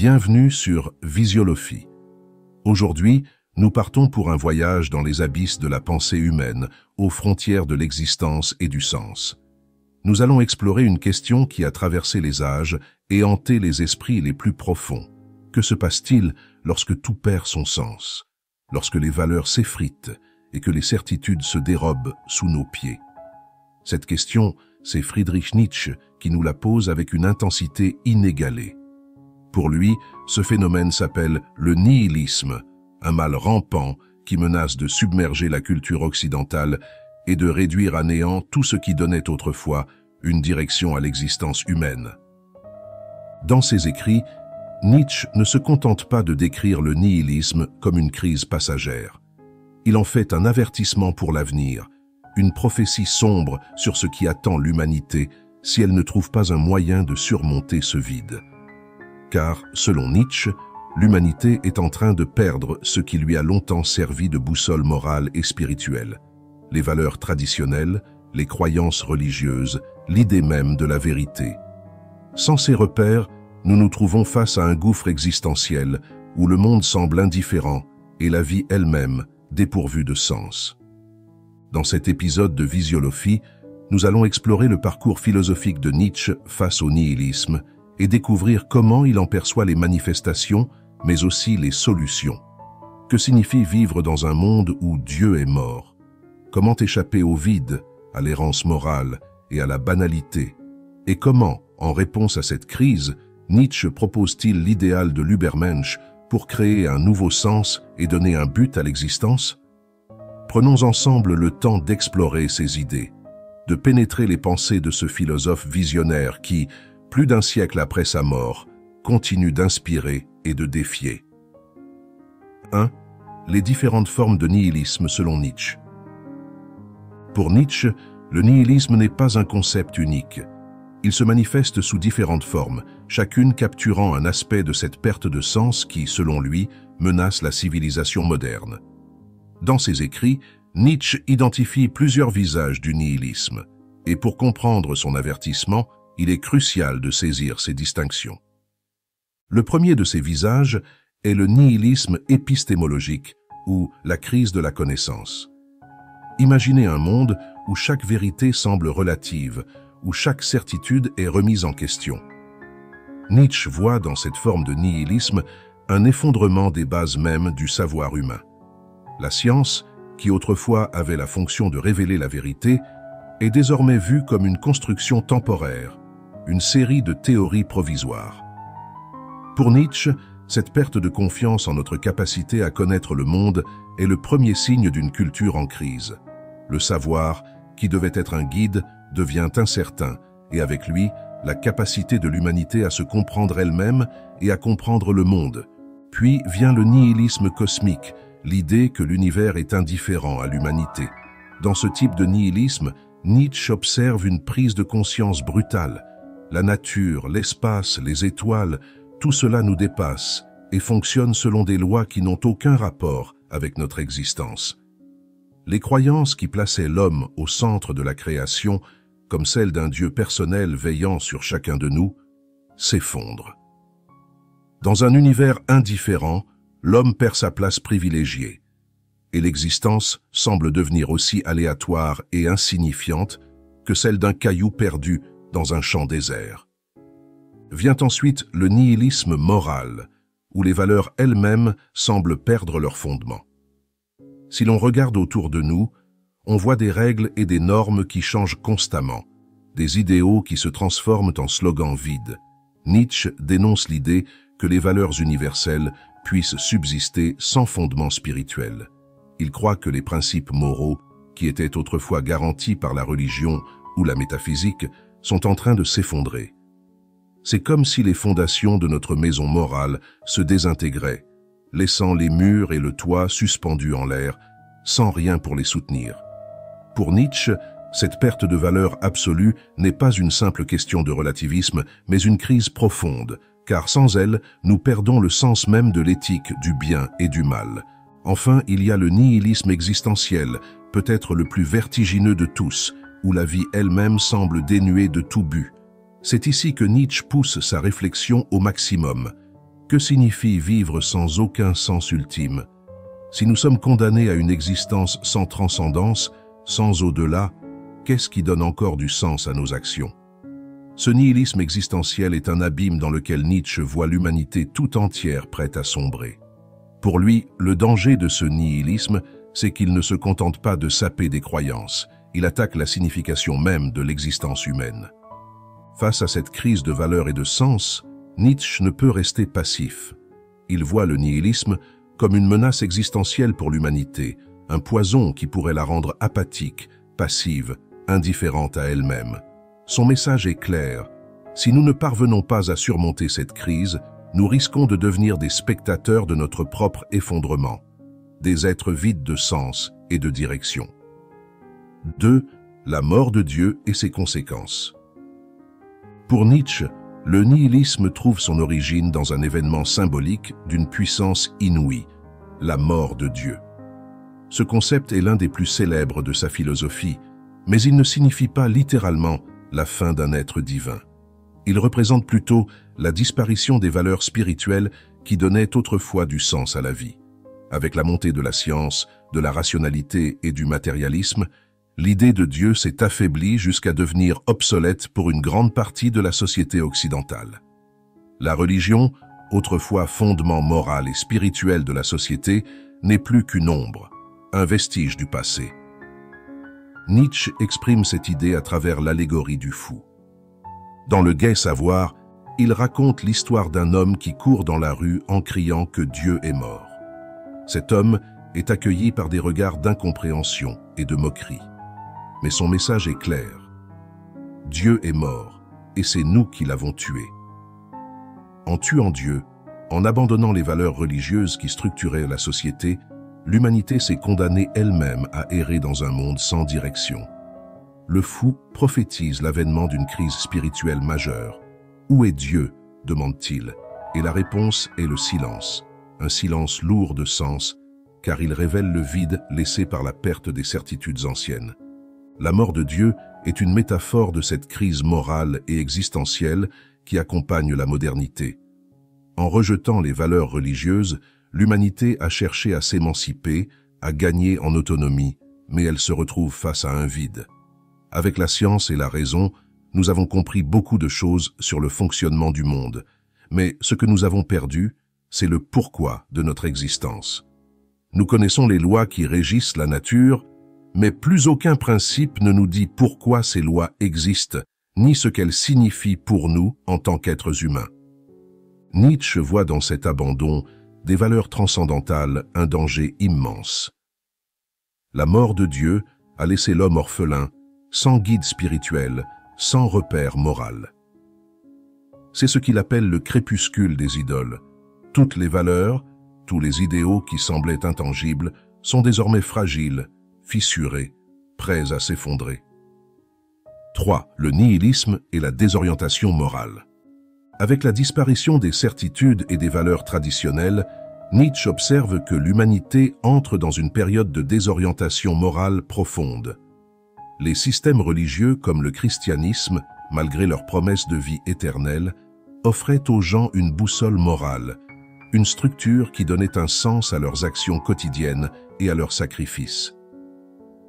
Bienvenue sur Visiolophie. Aujourd'hui, nous partons pour un voyage dans les abysses de la pensée humaine, aux frontières de l'existence et du sens. Nous allons explorer une question qui a traversé les âges et hanté les esprits les plus profonds. Que se passe-t-il lorsque tout perd son sens, lorsque les valeurs s'effritent et que les certitudes se dérobent sous nos pieds? Cette question, c'est Friedrich Nietzsche qui nous la pose avec une intensité inégalée. Pour lui, ce phénomène s'appelle le nihilisme, un mal rampant qui menace de submerger la culture occidentale et de réduire à néant tout ce qui donnait autrefois une direction à l'existence humaine. Dans ses écrits, Nietzsche ne se contente pas de décrire le nihilisme comme une crise passagère. Il en fait un avertissement pour l'avenir, une prophétie sombre sur ce qui attend l'humanité si elle ne trouve pas un moyen de surmonter ce vide. Car, selon Nietzsche, l'humanité est en train de perdre ce qui lui a longtemps servi de boussole morale et spirituelle. Les valeurs traditionnelles, les croyances religieuses, l'idée même de la vérité. Sans ces repères, nous nous trouvons face à un gouffre existentiel où le monde semble indifférent et la vie elle-même dépourvue de sens. Dans cet épisode de Visiolophie, nous allons explorer le parcours philosophique de Nietzsche face au nihilisme et découvrir comment il en perçoit les manifestations, mais aussi les solutions. Que signifie vivre dans un monde où Dieu est mort? Comment échapper au vide, à l'errance morale et à la banalité? Et comment, en réponse à cette crise, Nietzsche propose-t-il l'idéal de l'Übermensch pour créer un nouveau sens et donner un but à l'existence? Prenons ensemble le temps d'explorer ces idées, de pénétrer les pensées de ce philosophe visionnaire qui, plus d'un siècle après sa mort, continue d'inspirer et de défier. 1. Les différentes formes de nihilisme selon Nietzsche. Pour Nietzsche, le nihilisme n'est pas un concept unique. Il se manifeste sous différentes formes, chacune capturant un aspect de cette perte de sens qui, selon lui, menace la civilisation moderne. Dans ses écrits, Nietzsche identifie plusieurs visages du nihilisme, et pour comprendre son avertissement, il est crucial de saisir ces distinctions. Le premier de ces visages est le nihilisme épistémologique, ou la crise de la connaissance. Imaginez un monde où chaque vérité semble relative, où chaque certitude est remise en question. Nietzsche voit dans cette forme de nihilisme un effondrement des bases mêmes du savoir humain. La science, qui autrefois avait la fonction de révéler la vérité, est désormais vue comme une construction temporaire, une série de théories provisoires. Pour Nietzsche, cette perte de confiance en notre capacité à connaître le monde est le premier signe d'une culture en crise. Le savoir, qui devait être un guide, devient incertain, et avec lui, la capacité de l'humanité à se comprendre elle-même et à comprendre le monde. Puis vient le nihilisme cosmique, l'idée que l'univers est indifférent à l'humanité. Dans ce type de nihilisme, Nietzsche observe une prise de conscience brutale. La nature, l'espace, les étoiles, tout cela nous dépasse et fonctionne selon des lois qui n'ont aucun rapport avec notre existence. Les croyances qui plaçaient l'homme au centre de la création, comme celle d'un Dieu personnel veillant sur chacun de nous, s'effondrent. Dans un univers indifférent, l'homme perd sa place privilégiée, et l'existence semble devenir aussi aléatoire et insignifiante que celle d'un caillou perdu dans un champ désert. Vient ensuite le nihilisme moral, où les valeurs elles-mêmes semblent perdre leur fondement. Si l'on regarde autour de nous, on voit des règles et des normes qui changent constamment, des idéaux qui se transforment en slogans vides. Nietzsche dénonce l'idée que les valeurs universelles puissent subsister sans fondement spirituel. Il croit que les principes moraux, qui étaient autrefois garantis par la religion ou la métaphysique, sont en train de s'effondrer. C'est comme si les fondations de notre maison morale se désintégraient, laissant les murs et le toit suspendus en l'air, sans rien pour les soutenir. Pour Nietzsche, cette perte de valeur absolue n'est pas une simple question de relativisme, mais une crise profonde, car sans elle, nous perdons le sens même de l'éthique du bien et du mal. Enfin, il y a le nihilisme existentiel, peut-être le plus vertigineux de tous, où la vie elle-même semble dénuée de tout but. C'est ici que Nietzsche pousse sa réflexion au maximum. Que signifie vivre sans aucun sens ultime? Si nous sommes condamnés à une existence sans transcendance, sans au-delà, qu'est-ce qui donne encore du sens à nos actions? Ce nihilisme existentiel est un abîme dans lequel Nietzsche voit l'humanité tout entière prête à sombrer. Pour lui, le danger de ce nihilisme, c'est qu'il ne se contente pas de saper des croyances, il attaque la signification même de l'existence humaine. Face à cette crise de valeur et de sens, Nietzsche ne peut rester passif. Il voit le nihilisme comme une menace existentielle pour l'humanité, un poison qui pourrait la rendre apathique, passive, indifférente à elle-même. Son message est clair. Si nous ne parvenons pas à surmonter cette crise, nous risquons de devenir des spectateurs de notre propre effondrement, des êtres vides de sens et de direction. 2. La mort de Dieu et ses conséquences. Pour Nietzsche, le nihilisme trouve son origine dans un événement symbolique d'une puissance inouïe, la mort de Dieu. Ce concept est l'un des plus célèbres de sa philosophie, mais il ne signifie pas littéralement la fin d'un être divin. Il représente plutôt la disparition des valeurs spirituelles qui donnaient autrefois du sens à la vie. Avec la montée de la science, de la rationalité et du matérialisme, l'idée de Dieu s'est affaiblie jusqu'à devenir obsolète pour une grande partie de la société occidentale. La religion, autrefois fondement moral et spirituel de la société, n'est plus qu'une ombre, un vestige du passé. Nietzsche exprime cette idée à travers l'allégorie du fou. Dans Le Gai Savoir, il raconte l'histoire d'un homme qui court dans la rue en criant que Dieu est mort. Cet homme est accueilli par des regards d'incompréhension et de moquerie. Mais son message est clair. Dieu est mort, et c'est nous qui l'avons tué. En tuant Dieu, en abandonnant les valeurs religieuses qui structuraient la société, l'humanité s'est condamnée elle-même à errer dans un monde sans direction. Le fou prophétise l'avènement d'une crise spirituelle majeure. « Où est Dieu ?» demande-t-il, et la réponse est le silence, un silence lourd de sens, car il révèle le vide laissé par la perte des certitudes anciennes. La mort de Dieu est une métaphore de cette crise morale et existentielle qui accompagne la modernité. En rejetant les valeurs religieuses, l'humanité a cherché à s'émanciper, à gagner en autonomie, mais elle se retrouve face à un vide. Avec la science et la raison, nous avons compris beaucoup de choses sur le fonctionnement du monde, mais ce que nous avons perdu, c'est le pourquoi de notre existence. Nous connaissons les lois qui régissent la nature, mais plus aucun principe ne nous dit pourquoi ces lois existent, ni ce qu'elles signifient pour nous en tant qu'êtres humains. Nietzsche voit dans cet abandon des valeurs transcendantales un danger immense. La mort de Dieu a laissé l'homme orphelin, sans guide spirituel, sans repère moral. C'est ce qu'il appelle le crépuscule des idoles. Toutes les valeurs, tous les idéaux qui semblaient intangibles sont désormais fragiles, fissurés, prêts à s'effondrer. 3. Le nihilisme et la désorientation morale. Avec la disparition des certitudes et des valeurs traditionnelles, Nietzsche observe que l'humanité entre dans une période de désorientation morale profonde. Les systèmes religieux comme le christianisme, malgré leurs promesses de vie éternelle, offraient aux gens une boussole morale, une structure qui donnait un sens à leurs actions quotidiennes et à leurs sacrifices.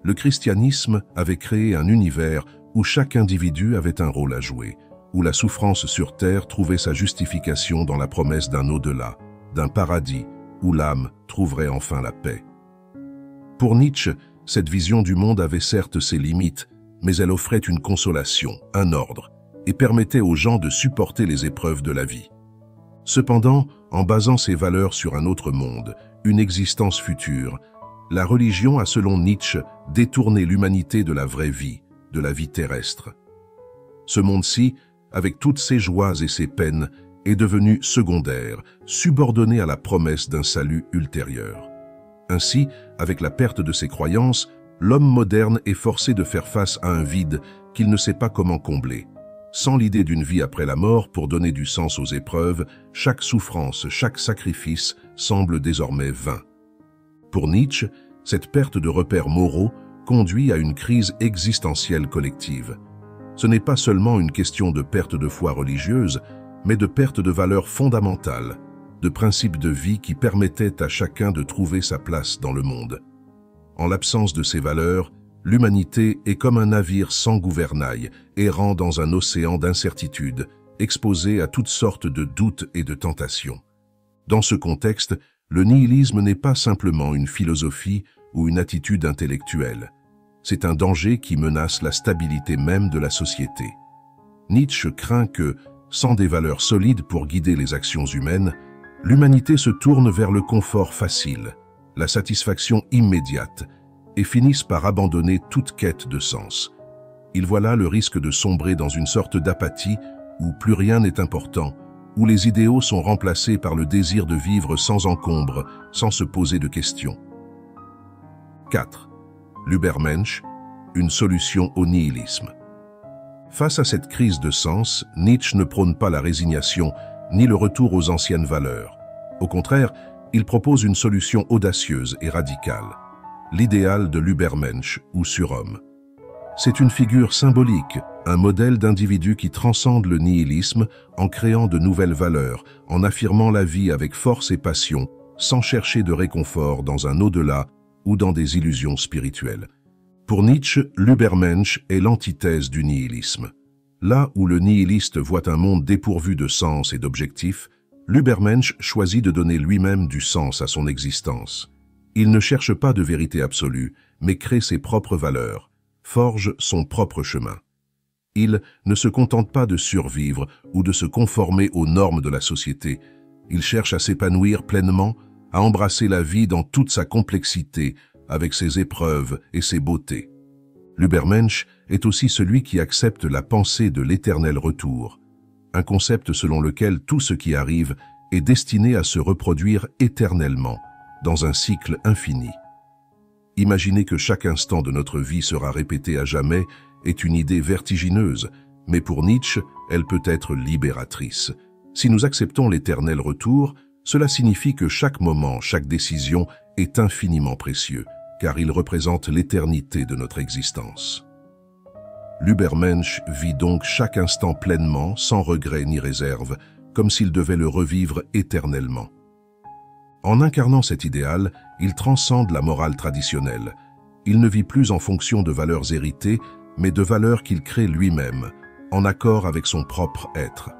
Le christianisme avait créé un univers où chaque individu avait un rôle à jouer, où la souffrance sur terre trouvait sa justification dans la promesse d'un au-delà, d'un paradis où l'âme trouverait enfin la paix. Pour Nietzsche, cette vision du monde avait certes ses limites, mais elle offrait une consolation, un ordre, et permettait aux gens de supporter les épreuves de la vie. Cependant, en basant ses valeurs sur un autre monde, une existence future, la religion a, selon Nietzsche, détourné l'humanité de la vraie vie, de la vie terrestre. Ce monde-ci, avec toutes ses joies et ses peines, est devenu secondaire, subordonné à la promesse d'un salut ultérieur. Ainsi, avec la perte de ses croyances, l'homme moderne est forcé de faire face à un vide qu'il ne sait pas comment combler. Sans l'idée d'une vie après la mort pour donner du sens aux épreuves, chaque souffrance, chaque sacrifice semble désormais vain. Pour Nietzsche, cette perte de repères moraux conduit à une crise existentielle collective. Ce n'est pas seulement une question de perte de foi religieuse, mais de perte de valeurs fondamentales, de principes de vie qui permettaient à chacun de trouver sa place dans le monde. En l'absence de ces valeurs, l'humanité est comme un navire sans gouvernail, errant dans un océan d'incertitudes, exposé à toutes sortes de doutes et de tentations. Dans ce contexte, le nihilisme n'est pas simplement une philosophie ou une attitude intellectuelle. C'est un danger qui menace la stabilité même de la société. Nietzsche craint que, sans des valeurs solides pour guider les actions humaines, l'humanité se tourne vers le confort facile, la satisfaction immédiate, et finisse par abandonner toute quête de sens. Il voit là le risque de sombrer dans une sorte d'apathie où plus rien n'est important, où les idéaux sont remplacés par le désir de vivre sans encombre, sans se poser de questions. 4. L'Übermensch, une solution au nihilisme. Face à cette crise de sens, Nietzsche ne prône pas la résignation ni le retour aux anciennes valeurs. Au contraire, il propose une solution audacieuse et radicale, l'idéal de l'Übermensch ou surhomme. C'est une figure symbolique, un modèle d'individu qui transcende le nihilisme en créant de nouvelles valeurs, en affirmant la vie avec force et passion, sans chercher de réconfort dans un au-delà ou dans des illusions spirituelles. Pour Nietzsche, l'Übermensch est l'antithèse du nihilisme. Là où le nihiliste voit un monde dépourvu de sens et d'objectifs, l'Übermensch choisit de donner lui-même du sens à son existence. Il ne cherche pas de vérité absolue, mais crée ses propres valeurs, forge son propre chemin. Il ne se contente pas de survivre ou de se conformer aux normes de la société. Il cherche à s'épanouir pleinement, à embrasser la vie dans toute sa complexité, avec ses épreuves et ses beautés. L'Übermensch est aussi celui qui accepte la pensée de l'éternel retour, un concept selon lequel tout ce qui arrive est destiné à se reproduire éternellement, dans un cycle infini. Imaginer que chaque instant de notre vie sera répété à jamais est une idée vertigineuse, mais pour Nietzsche, elle peut être libératrice. Si nous acceptons l'éternel retour, cela signifie que chaque moment, chaque décision est infiniment précieux, car il représente l'éternité de notre existence. L'Übermensch vit donc chaque instant pleinement, sans regret ni réserve, comme s'il devait le revivre éternellement. En incarnant cet idéal, il transcende la morale traditionnelle. Il ne vit plus en fonction de valeurs héritées, mais de valeurs qu'il crée lui-même, en accord avec son propre être.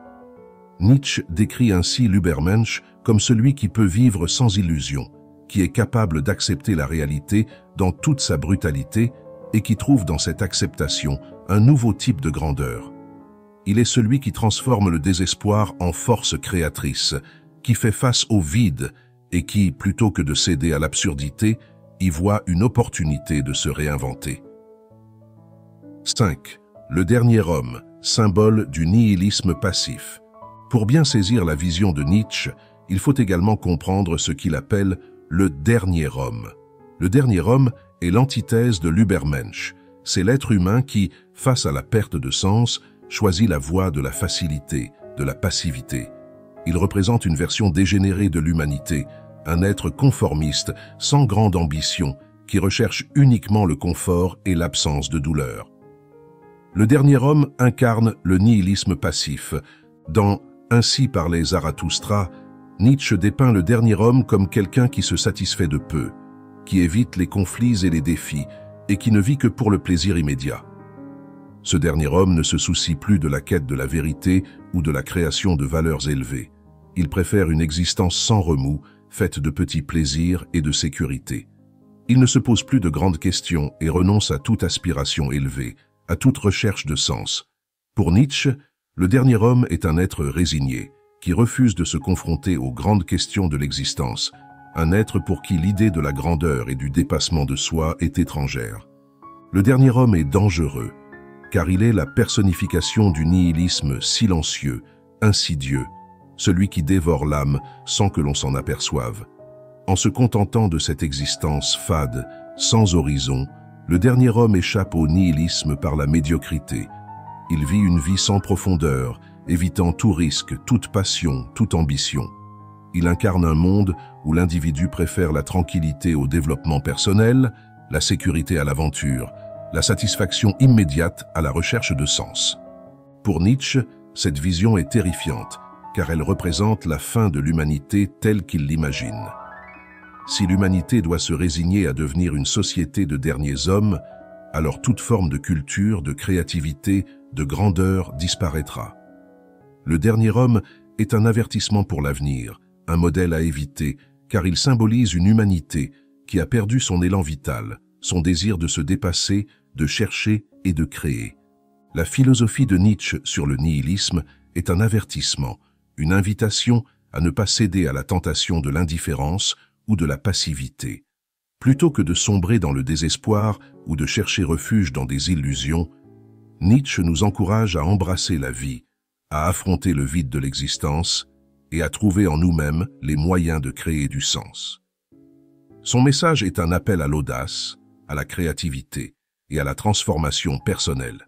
Nietzsche décrit ainsi l'Übermensch comme celui qui peut vivre sans illusion, qui est capable d'accepter la réalité dans toute sa brutalité et qui trouve dans cette acceptation un nouveau type de grandeur. Il est celui qui transforme le désespoir en force créatrice, qui fait face au vide et qui, plutôt que de céder à l'absurdité, y voit une opportunité de se réinventer. 5. Le dernier homme, symbole du nihilisme passif. Pour bien saisir la vision de Nietzsche, il faut également comprendre ce qu'il appelle le dernier homme. Le dernier homme est l'antithèse de l'Übermensch. C'est l'être humain qui, face à la perte de sens, choisit la voie de la facilité, de la passivité. Il représente une version dégénérée de l'humanité, un être conformiste, sans grande ambition, qui recherche uniquement le confort et l'absence de douleur. Le dernier homme incarne le nihilisme passif. Dans « Ainsi parlait Zarathustra », Nietzsche dépeint le dernier homme comme quelqu'un qui se satisfait de peu, qui évite les conflits et les défis, et qui ne vit que pour le plaisir immédiat. Ce dernier homme ne se soucie plus de la quête de la vérité ou de la création de valeurs élevées. Il préfère une existence sans remous, faite de petits plaisirs et de sécurité. Il ne se pose plus de grandes questions et renonce à toute aspiration élevée, à toute recherche de sens. Pour Nietzsche, le dernier homme est un être résigné, qui refuse de se confronter aux grandes questions de l'existence, un être pour qui l'idée de la grandeur et du dépassement de soi est étrangère. Le dernier homme est dangereux, car il est la personnification du nihilisme silencieux, insidieux, celui qui dévore l'âme sans que l'on s'en aperçoive. En se contentant de cette existence fade, sans horizon, le dernier homme échappe au nihilisme par la médiocrité. Il vit une vie sans profondeur, évitant tout risque, toute passion, toute ambition. Il incarne un monde où l'individu préfère la tranquillité au développement personnel, la sécurité à l'aventure, la satisfaction immédiate à la recherche de sens. Pour Nietzsche, cette vision est terrifiante, car elle représente la fin de l'humanité telle qu'il l'imagine. Si l'humanité doit se résigner à devenir une société de derniers hommes, alors toute forme de culture, de créativité, de grandeur disparaîtra. Le dernier homme est un avertissement pour l'avenir, un modèle à éviter, car il symbolise une humanité qui a perdu son élan vital, son désir de se dépasser, de chercher et de créer. La philosophie de Nietzsche sur le nihilisme est un avertissement, une invitation à ne pas céder à la tentation de l'indifférence ou de la passivité. Plutôt que de sombrer dans le désespoir ou de chercher refuge dans des illusions, Nietzsche nous encourage à embrasser la vie, à affronter le vide de l'existence et à trouver en nous-mêmes les moyens de créer du sens. Son message est un appel à l'audace, à la créativité et à la transformation personnelle.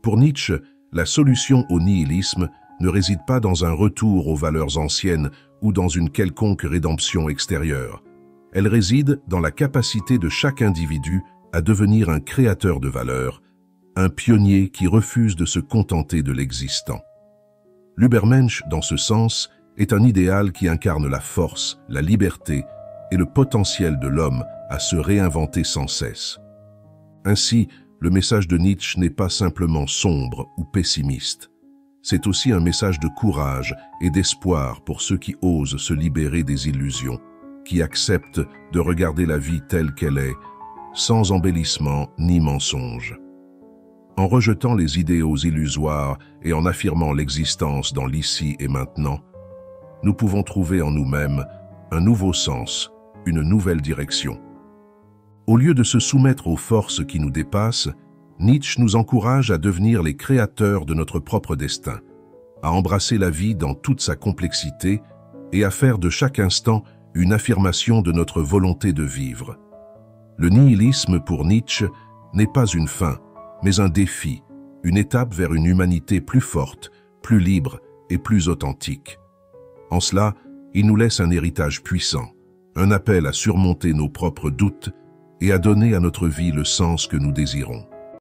Pour Nietzsche, la solution au nihilisme ne réside pas dans un retour aux valeurs anciennes ou dans une quelconque rédemption extérieure. Elle réside dans la capacité de chaque individu à devenir un créateur de valeurs, un pionnier qui refuse de se contenter de l'existant. L'Übermensch, dans ce sens, est un idéal qui incarne la force, la liberté et le potentiel de l'homme à se réinventer sans cesse. Ainsi, le message de Nietzsche n'est pas simplement sombre ou pessimiste. C'est aussi un message de courage et d'espoir pour ceux qui osent se libérer des illusions, qui acceptent de regarder la vie telle qu'elle est, sans embellissement ni mensonge. En rejetant les idéaux illusoires et en affirmant l'existence dans l'ici et maintenant, nous pouvons trouver en nous-mêmes un nouveau sens, une nouvelle direction. Au lieu de se soumettre aux forces qui nous dépassent, Nietzsche nous encourage à devenir les créateurs de notre propre destin, à embrasser la vie dans toute sa complexité et à faire de chaque instant une affirmation de notre volonté de vivre. Le nihilisme pour Nietzsche n'est pas une fin, mais un défi, une étape vers une humanité plus forte, plus libre et plus authentique. En cela, il nous laisse un héritage puissant, un appel à surmonter nos propres doutes et à donner à notre vie le sens que nous désirons.